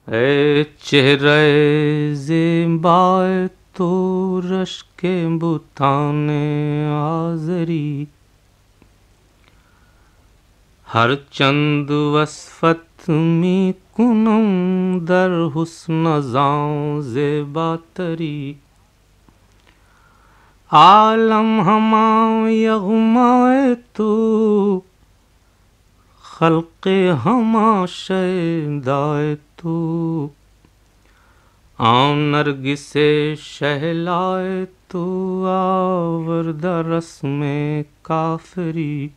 اے چہرہ زیبائے تو رشک بتان آزری، ہر چند وصفت می کنم در حسن زاں زیبا تری، عالم ہما یغمائے تو خلق ہما شیدائے تو، آن نرگس شہلائے تو آوردہ رسم کافری،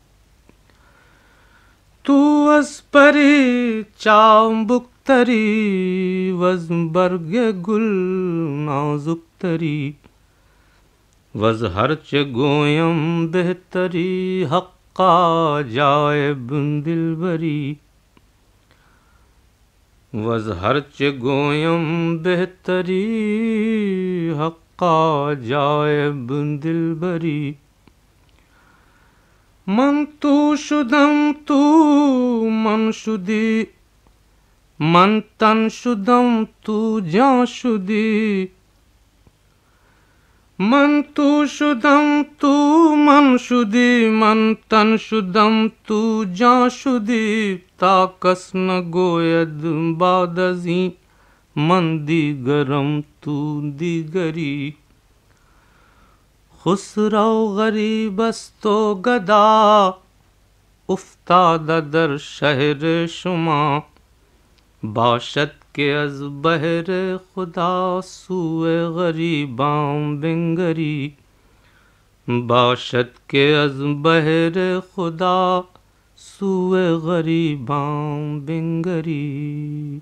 تو از پری چابک تری وز برگ گل نازک تری، وز ہرچ گویم بہتری حقا جائب دلبری، وز ہرچ گویم بہتری حقا جائب دلبری، من تو شدم تو من شدی، من تن شدم تو جان شدی، من تو شدم تو من شدی، من تن شدم تو جان شدی، تا کس نگوید بعد ازین من دیگرم تو دیگری، خسرو غریب است و گدا افتاده در شهر شما، باشد که از بهر خدا سوی غریبان بنگری، باشد که از بهر خدا سوی غریبان بنگری.